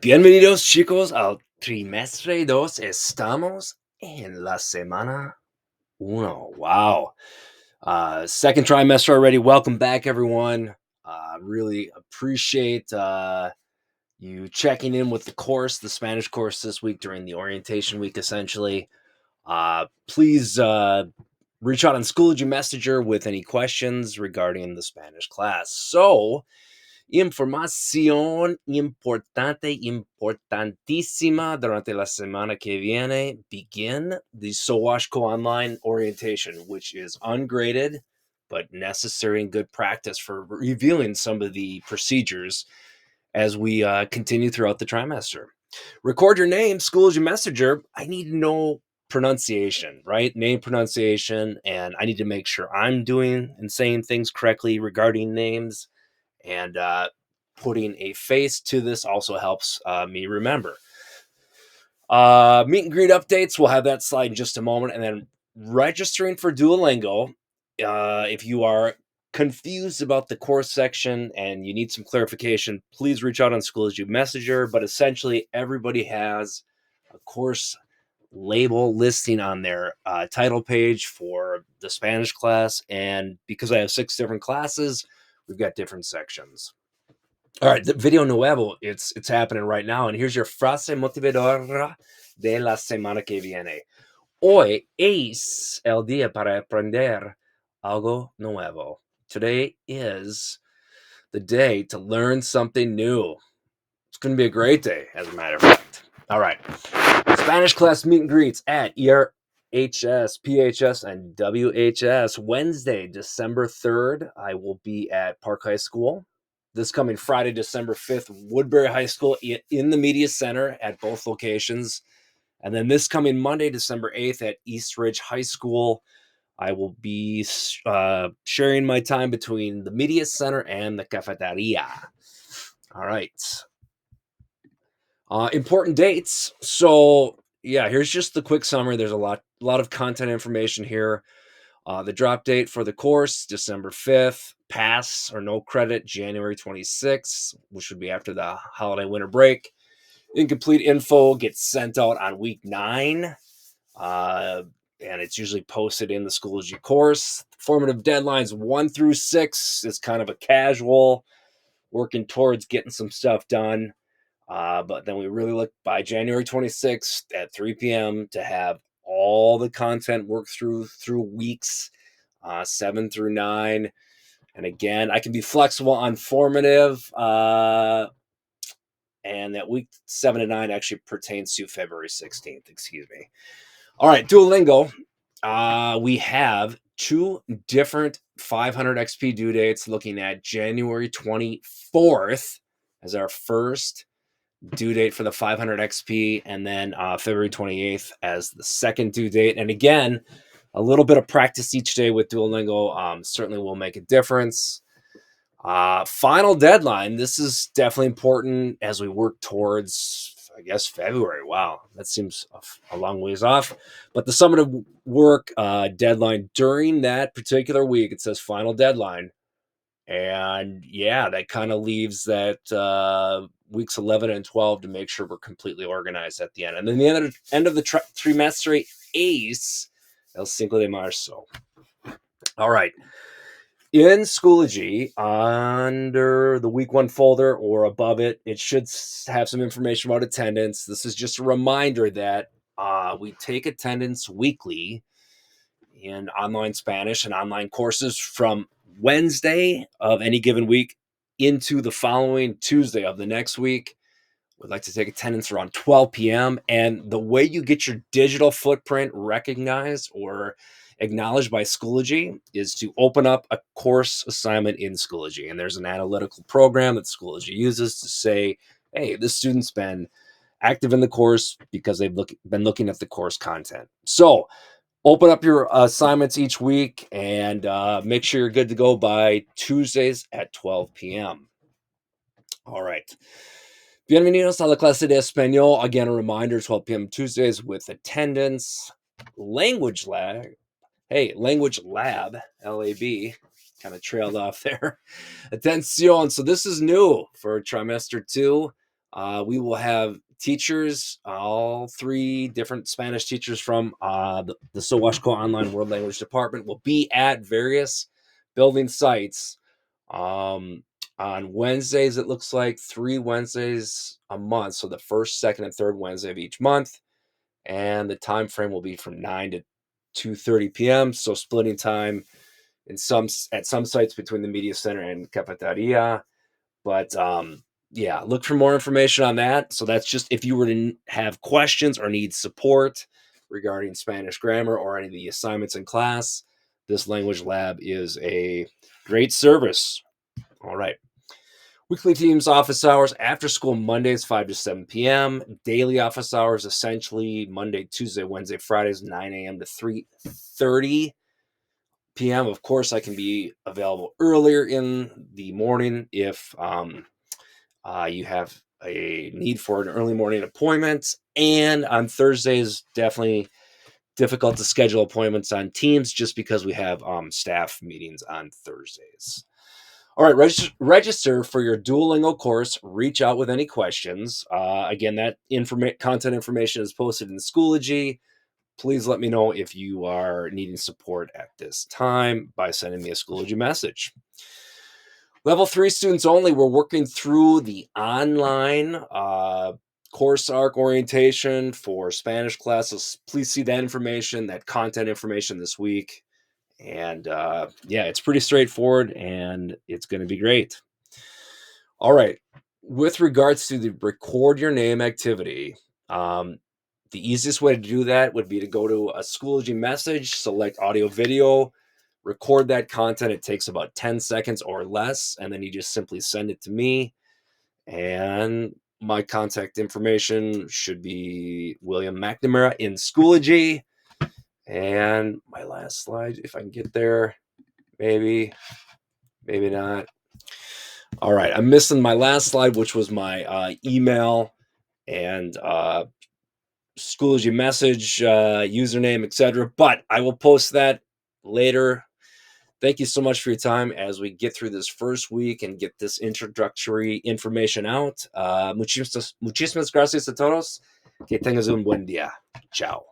Bienvenidos chicos al trimestre 2. Estamos en la semana uno. Wow. Second trimester already. Welcome back, everyone. Really appreciate you checking in with the course, the Spanish course this week during the orientation week, essentially. Please reach out on Schoology Messenger with any questions regarding the Spanish class. So, información importante, importantísima durante la semana que viene. Begin the Sowashko Online orientation, which is ungraded but necessary and good practice for revealing some of the procedures as we continue throughout the trimester. Record your name, Schoology Messenger. I need to know pronunciation, right? Name pronunciation, and I need to make sure I'm doing and saying things correctly regarding names. And putting a face to this also helps me remember. Meet and greet updates, we'll have that slide in just a moment. And then registering for Duolingo. If you are confused about the course section and you need some clarification, please reach out on Schoology Messenger. But essentially, everybody has a course label listing on their title page for the Spanish class. And because I have 6 different classes, we've got different sections. All right, the video nuevo, it's happening right now. And here's your frase motivadora de la semana que viene. Hoy es el día para aprender algo nuevo. Today is the day to learn something new. It's going to be a great day, as a matter of fact. All right. Spanish class meet and greets at ERHS, PHS, and WHS. Wednesday, December 3rd, I will be at Park High School. This coming Friday, December 5th, Woodbury High School in the Media Center at both locations. And then this coming Monday, December 8th at East Ridge High School. I will be sharing my time between the Media Center and the cafeteria. All right. Important dates. So yeah, here's just the quick summary. There's a lot of content information here. The drop date for the course, December 5th. Pass or no credit, January 26th, which would be after the holiday winter break. Incomplete info gets sent out on week 9. And it's usually posted in the Schoology course. Formative deadlines 1 through 6 is kind of a casual, working towards getting some stuff done. But then we really look by January 26th at 3 p.m. to have all the content worked through weeks 7 through 9. And again, I can be flexible on formative. And that week 7 to 9 actually pertains to February 16th. Excuse me. All right, Duolingo. We have 2 different 500 XP due dates, looking at January 24th as our first due date for the 500 XP, and then February 28th as the second due date. And again, a little bit of practice each day with Duolingo certainly will make a difference. Final deadline. This is definitely important as we work towards, I guess, February. Wow, that seems a long ways off. But the summative work deadline during that particular week, it says final deadline. And yeah, that kind of leaves that weeks 11 and 12 to make sure we're completely organized at the end. And then the end of the trimestre es el 5 de marzo. All right. In Schoology, under the week 1 folder or above it, it should have some information about attendance. This is just a reminder that we take attendance weekly in online Spanish and online courses from Wednesday of any given week into the following Tuesday of the next week. We'd like to take attendance around 12 p.m. And the way you get your digital footprint recognized or acknowledged by Schoology is to open up a course assignment in Schoology. And there's an analytical program that Schoology uses to say, hey, this student's been active in the course because they've been looking at the course content. So open up your assignments each week and make sure you're good to go by Tuesdays at 12 p.m. All right. Bienvenidos a la clase de español. Again, a reminder, 12 p.m. Tuesdays with attendance. Language lab. Hey, language lab, LAB. Kind of trailed off there. Atención. So this is new for trimester 2. We will have teachers, all 3 different Spanish teachers from the Sowashko Online World Language Department will be at various building sites. On Wednesdays, it looks like 3 Wednesdays a month. So the first, second, and third Wednesday of each month. And the time frame will be from 9 to 2:30 p.m. So splitting time at some sites between the media center and cafeteria. But yeah, look for more information on that. So that's just if you were to have questions or need support regarding Spanish grammar or any of the assignments in class, this language lab is a great service. All right. Weekly teams office hours after school Mondays 5 to 7 p.m. Daily office hours essentially Monday, Tuesday, Wednesday, Fridays 9 a.m. to 3:30 p.m. Of course, I can be available earlier in the morning if you have a need for an early morning appointment. And on Thursdays, definitely difficult to schedule appointments on Teams just because we have staff meetings on Thursdays. All right, register for your Duolingo course. Reach out with any questions. Again, that content information is posted in Schoology. Please let me know if you are needing support at this time by sending me a Schoology message. Level 3 students only. We're working through the online course arc orientation for Spanish classes. Please see that information, that content information this week. And yeah, it's pretty straightforward and it's going to be great. All right. With regards to the record your name activity, the easiest way to do that would be to go to a Schoology message, select audio video, record that content. It takes about 10 seconds or less, and then you just simply send it to me. And my contact information should be William McNamara in Schoology. And my last slide, if I can get there, maybe not. All right, I'm missing my last slide, which was my email and Schoology message, username, etc. But I will post that later. Thank you so much for your time as we get through this first week and get this introductory information out. Muchísimas gracias a todos. Que tengas un buen día. Ciao.